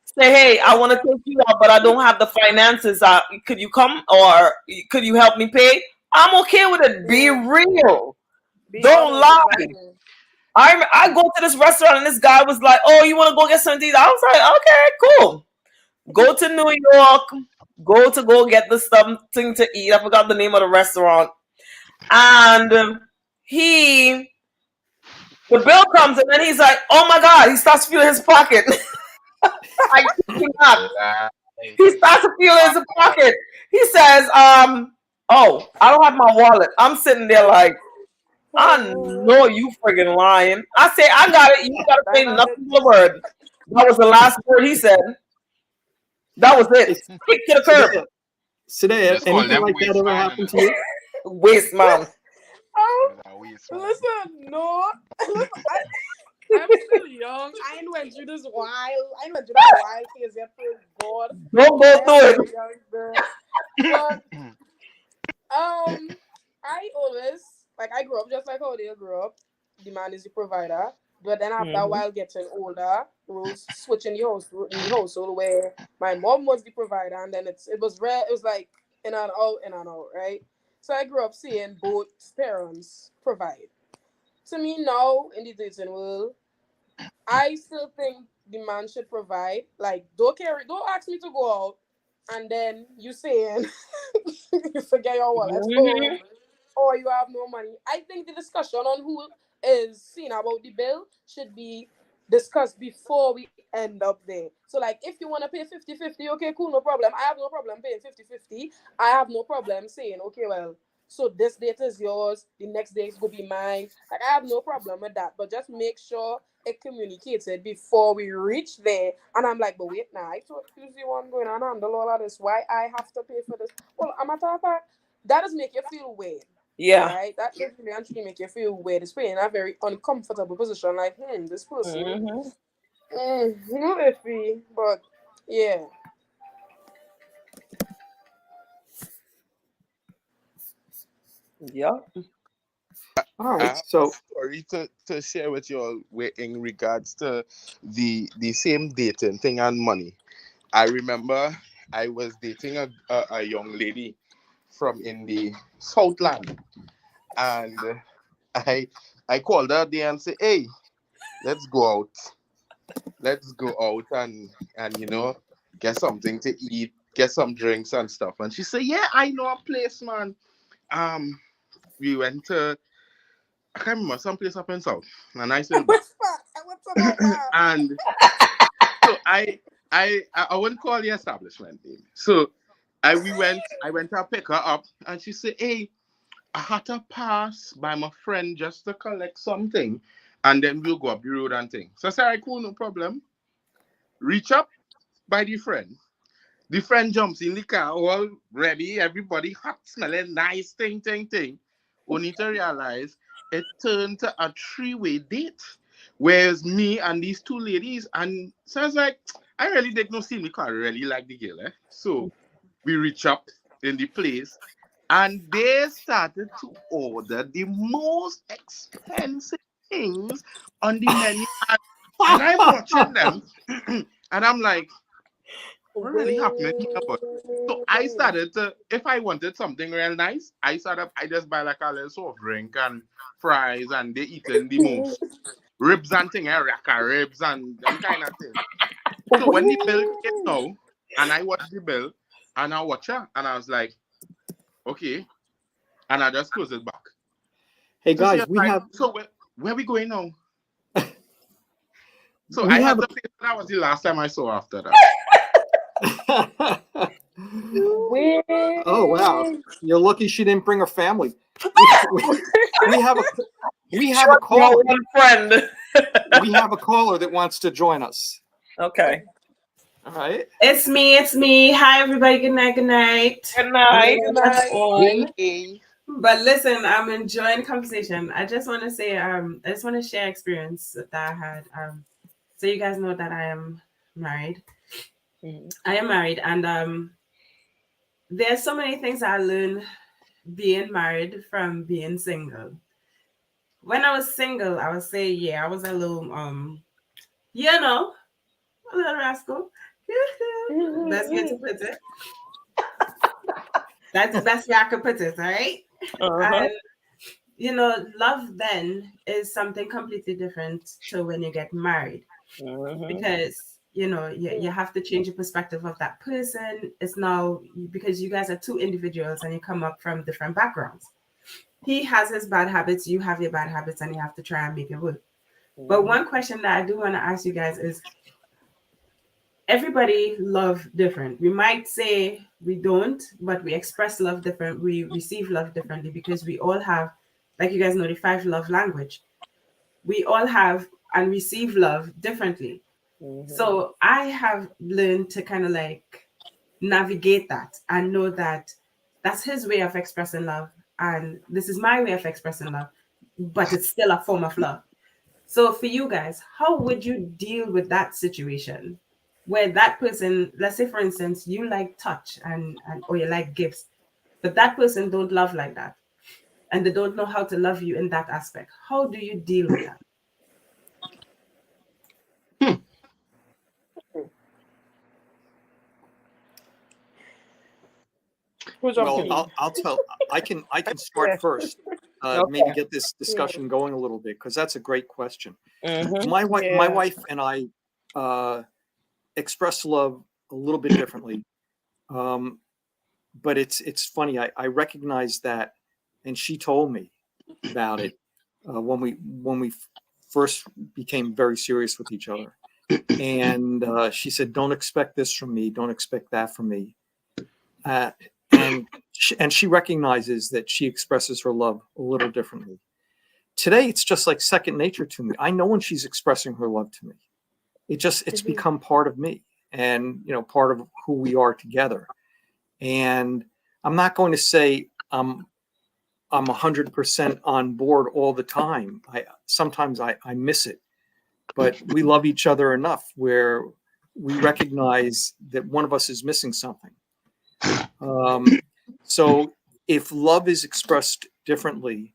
Say, hey, I want to take you out, but I don't have the finances. Could you come, or could you help me pay? I'm okay with it. Be real. Don't lie. I go to this restaurant and this guy was like, "Oh, you want to go get something?" I was like, "Okay, cool." Go to New York. Go get the something to eat. I forgot the name of the restaurant. And the bill comes and then he's like, "Oh my God!" He starts feeling his pocket. I kid you not. He starts to feel his pocket. He says, "Oh, I don't have my wallet." I'm sitting there like, I know you friggin' lying. I say, I got it. You gotta say nothing but a word. That was the last word he said. That was it. Kick to the curb. Sadea, Just call anything them like that waste ever man, happened to you? Waste man. Listen, no. Listen, I'm still young. I ain't went through this while. Phase yet, praise God. Don't go through it. But, I always, I grew up just like how they grew up. The man is the provider. But then after a while getting older, rules switching the household where my mom was the provider, and then it was like in and out, right? So I grew up seeing both parents provide. To me now in the dating world, I still think the man should provide. Like don't ask me to go out and then you saying you forget your wallet home or you have no money. I think the discussion on who is seen about the bill should be discussed before we end up there. So like if you want to pay 50-50, okay, cool, no problem. I have no problem paying 50-50. I have no problem saying, okay, well, so this date is yours, the next day is gonna be mine. Like I have no problem with that. But just make sure it communicated before we reach there. And I'm like, but wait now, I thought you the one going on handle all of this. Why I have to pay for this? Well, I'm a top that does make you feel weird. Yeah. Right? That should really actually make you feel weird. It's in a very uncomfortable position. Like, this person. Iffy. But yeah. Yeah. All right. So story to share with you all in regards to the same dating thing and money. I remember I was dating a young lady from in the Southland, and I called her there and said, "Hey, let's go out and get something to eat, get some drinks and stuff." And she said, "Yeah, I know a place, man. We went to, I can't remember, some place up in South, and I said, and so I wouldn't call the establishment name. So I went to pick her up, and she said, "Hey, I had to pass by my friend just to collect something, and then we'll go up the road and thing." So I said, "All right, cool, no problem." Reach up by the friend. The friend jumps in the car, all ready, everybody hot, smelling nice, thing. Only to realize it turned to a three-way date. Whereas me and these two ladies, and so I was like, I really did not see me because I really like the girl. So we reach up in the place, and they started to order the most expensive things on the menu. And I'm watching them, and I'm like, what really happening here? So I started to, if I wanted something real nice, I just buy like a little soft drink and fries, and they eating the most ribs and thing, rack of ribs and them kind of thing. So when the bill came now, and I watched the bill, and I watch her, and I was like, okay, and I just closed it back. Hey guys, So where are we going now? So I had to pay. That was the last time I saw after that. Oh wow! You're lucky she didn't bring her family. We have a caller. One friend. We have a caller that wants to join us. Okay. All right. It's me. Hi, everybody. Good night. Good night. That's on. Hey. But listen, I'm enjoying the conversation. I just want to say, I just want to share experience that I had. So you guys know that I am married. I am married, and there's so many things I learned being married from being single. When I was single, I would say, yeah, I was a little, a little rascal. That's good to put it. That's the best way I could put it, all right? And, love then is something completely different to when you get married. Because, you have to change your perspective of that person. It's now because you guys are two individuals and you come up from different backgrounds. He has his bad habits, you have your bad habits, and you have to try and make it work. But one question that I do want to ask you guys is, everybody love different. We might say we don't, but we express love different. We receive love differently because we all have, like you guys know, the 5 love language. We all have and receive love differently. So I have learned to kind of like navigate that and know that that's his way of expressing love. And this is my way of expressing love, but it's still a form of love. So for you guys, how would you deal with that situation where that person, let's say for instance, you like touch and or you like gifts, but that person don't love like that, and they don't know how to love you in that aspect? How do you deal with that? Well, I'll tell. I can start first. Maybe get this discussion going a little bit because that's a great question. My wife and I express love a little bit differently, but it's funny. I recognize that, and she told me about it when we first became very serious with each other, and she said, "Don't expect this from me. Don't expect that from me." And she recognizes that she expresses her love a little differently. Today, it's just like second nature to me. I know when she's expressing her love to me. It's become part of me, and part of who we are together. And I'm not going to say I'm 100% on board all the time. Sometimes I miss it, but we love each other enough where we recognize that one of us is missing something. So if love is expressed differently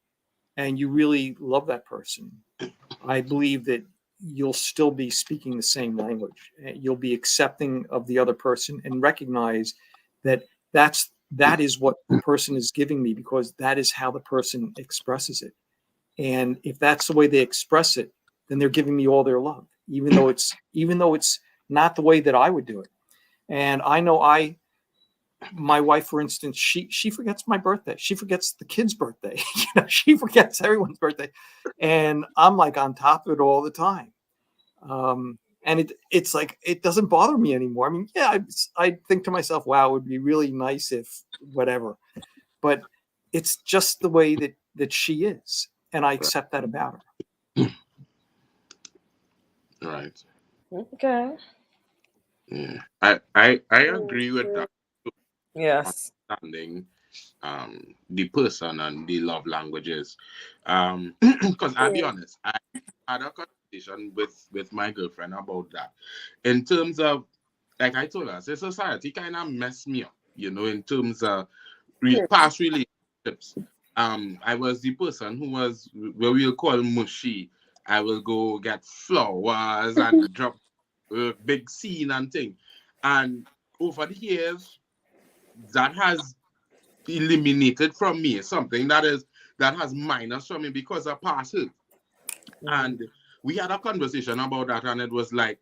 and you really love that person, I believe that you'll still be speaking the same language. You'll be accepting of the other person and recognize that that is what the person is giving me because that is how the person expresses it. And if that's the way they express it, then they're giving me all their love, even though it's not the way that I would do it. And I know my wife, for instance, she forgets my birthday. She forgets the kid's birthday. She forgets everyone's birthday. And I'm like on top of it all the time. And it's like, it doesn't bother me anymore. I mean, yeah, I think to myself, wow, it would be really nice if whatever, but it's just the way that she is. And I accept that about her. Right. Okay. Yeah. I agree with that. Yes. Understanding the person and the love languages. Because I'll be honest, I had a conversation with my girlfriend about that. In terms of, like I told her, the society kind of messed me up, in terms of past relationships. I was the person who was what we'll call mushy. I will go get flowers and drop a big scene and thing. And over the years, that has eliminated from me something that has minus from me because of past hurt. And we had a conversation about that, and it was like,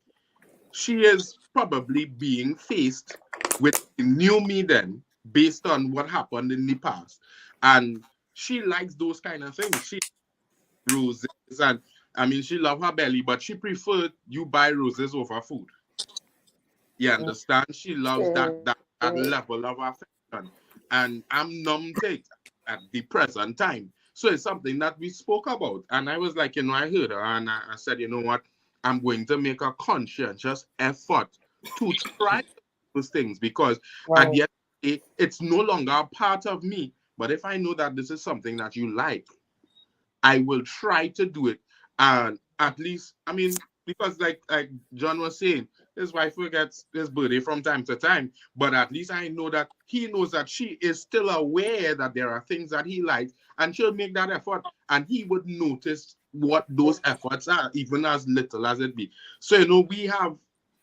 she is probably being faced with new me then based on what happened in the past. And she likes those kind of things. She roses, and I mean, she loves her belly, but she preferred you buy roses over food. You understand? She loves that level of affection. and I'm numb to it at the present time. So it's something that we spoke about. And I was like, I heard her and I said, you know what? I'm going to make a conscientious effort to try those things because at the end of the day, it's no longer a part of me. But if I know that this is something that you like, I will try to do it. And at least, I mean, because like John was saying, his wife forgets his birthday from time to time. But at least I know that he knows that she is still aware that there are things that he likes, and she'll make that effort. And he would notice what those efforts are, even as little as it be. So, we have,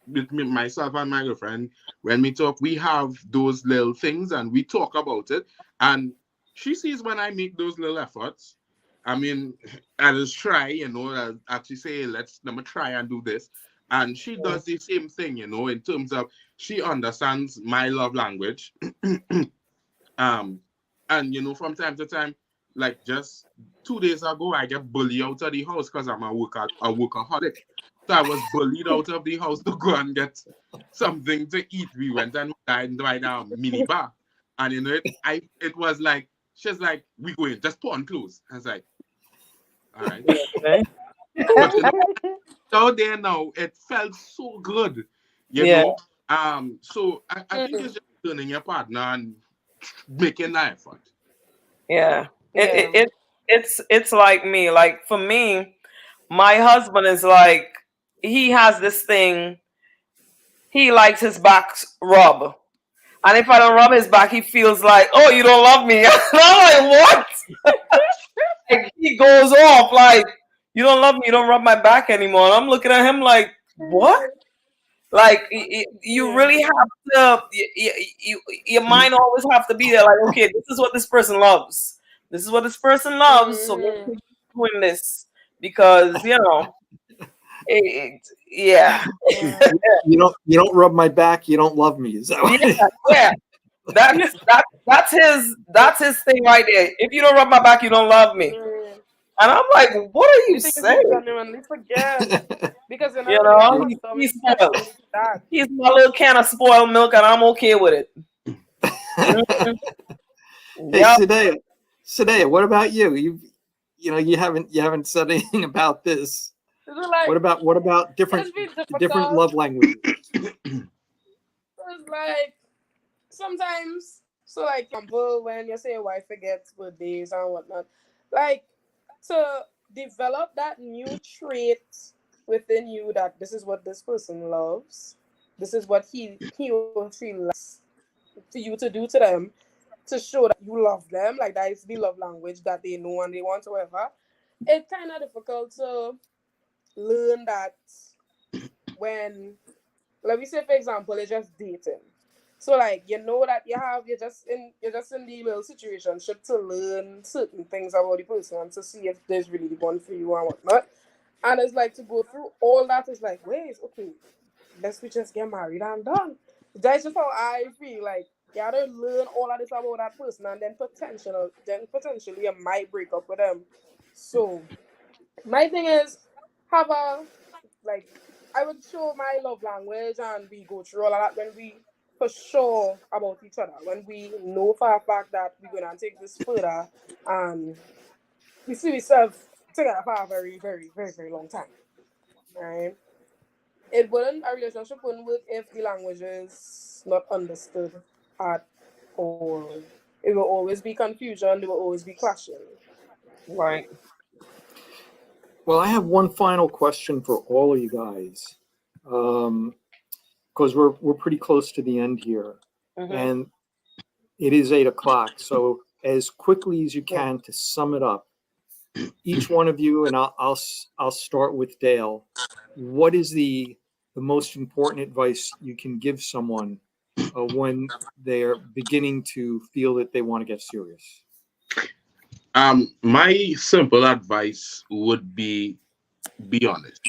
with me, myself and my girlfriend, when we talk, we have those little things and we talk about it. And she sees when I make those little efforts. I mean, I just try, I actually say, let me try and do this. And she does the same thing, in terms of she understands my love language. And, from time to time, like just 2 days ago, I get bullied out of the house because I'm a workaholic. So I was bullied out of the house to go and get something to eat. We went and dined by the mini bar. And, it was like, she's like, we go in, just put on clothes. I was like, all right. But out there now, it felt so good, you know. So I think it's just turning your partner and making that effort. Yeah. It's like me. Like for me, my husband is like, he has this thing, he likes his back rub. And if I don't rub his back, he feels like, oh, you don't love me. And I'm like, what? Like, he goes off like, you don't love me, you don't rub my back anymore. And I'm looking at him like, what? Like, you really have to, your mind always have to be there. Like, okay, this is what this person loves. This is what this person loves. So let's keep doing this because, yeah. You don't rub my back. You don't love me. Is that what yeah. That's his thing right there. If you don't rub my back, you don't love me. And I'm like, what are you saying? Genuinely forget because he's spoiled. He's my little can of spoiled milk, and I'm okay with it. Hey, Sadea, what about you? You haven't said anything about this. Like, what about different love languages? It's like sometimes, so like example, when you say your wife forgets birthdays and whatnot, like to develop that new trait within you that this is what this person loves, this is what he or she likes for you to do to them to show that you love them, like that is the love language that they know and they want, whatever. It's kind of difficult to learn that when, let me say for example, it's just dating. So like that you're just in the little situationship to learn certain things about the person and to see if there's really the one for you and whatnot. And it's like to go through all that is like, wait, okay, let's just get married and done. That's just how I feel. Like you gotta learn all of this about that person and then potentially you might break up with them. So my thing is I would show my love language and we go through all of that when we for sure about each other, when we know for a fact that we're gonna take this further and we see ourselves together for a very, very, very, very long time. Right? A relationship wouldn't work if the language is not understood at all. It will always be confusion, there will always be clashing. Right. Well, I have one final question for all of you guys, because we're pretty close to the end here, and it is 8:00. So as quickly as you can to sum it up, each one of you, and I'll start with Dale. What is the most important advice you can give someone when they're beginning to feel that they want to get serious? My simple advice would be honest.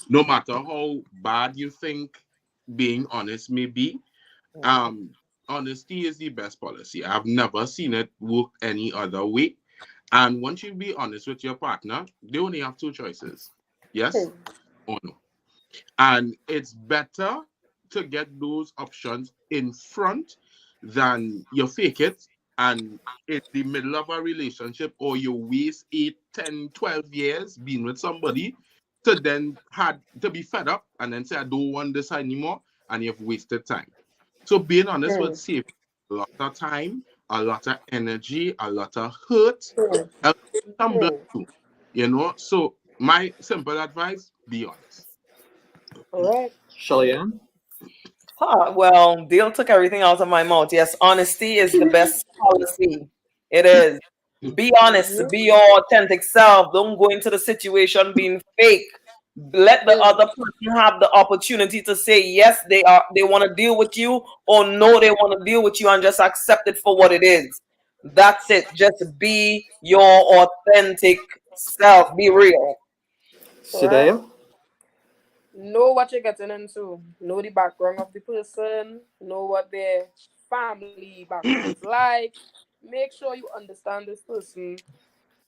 No matter how bad you think being honest may be, honesty is the best policy. I've never seen it work any other way. And once you be honest with your partner, they only have two choices: yes or no. And it's better to get those options in front than you fake it and in the middle of a relationship, or you waste 8, 10, 12 years being with somebody to then had to be fed up and then say, I don't want this anymore, and you've wasted time. So being honest would save a lot of time, a lot of energy, a lot of hurt, and some blood too. You know, so my simple advice, be honest. All right. Shelley-Ann? Well, Dale took everything out of my mouth. Yes, honesty is the best policy. It is. Be honest, be your authentic self. Don't go into the situation being fake. Let the other person have the opportunity to say yes, they want to deal with you, or no, they want to deal with you, and just accept it for what it is. That's it. Just be your authentic self. Be real. Sadea? Know what you're getting into. Know the background of the person. Know what their family background is like. Make sure you understand this person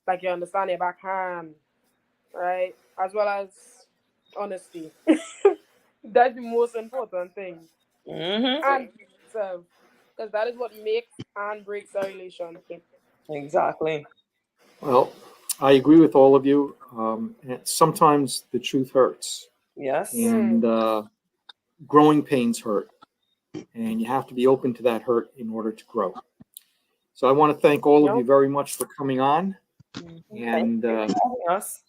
like you understand their backhand, right? As well as honesty. That's the most important thing. And yourself, because that is what makes and breaks a relationship. Exactly. Well, I agree with all of you. Sometimes the truth hurts. Yes. And growing pains hurt. And you have to be open to that hurt in order to grow. So I want to thank all of you very much for coming on. And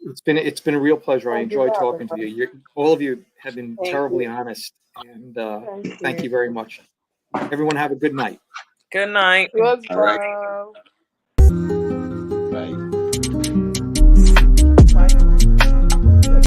it's been a real pleasure. I enjoyed talking to you. All of you have been terribly honest. And thank you very much. Everyone have a good night. Good night. Goodbye.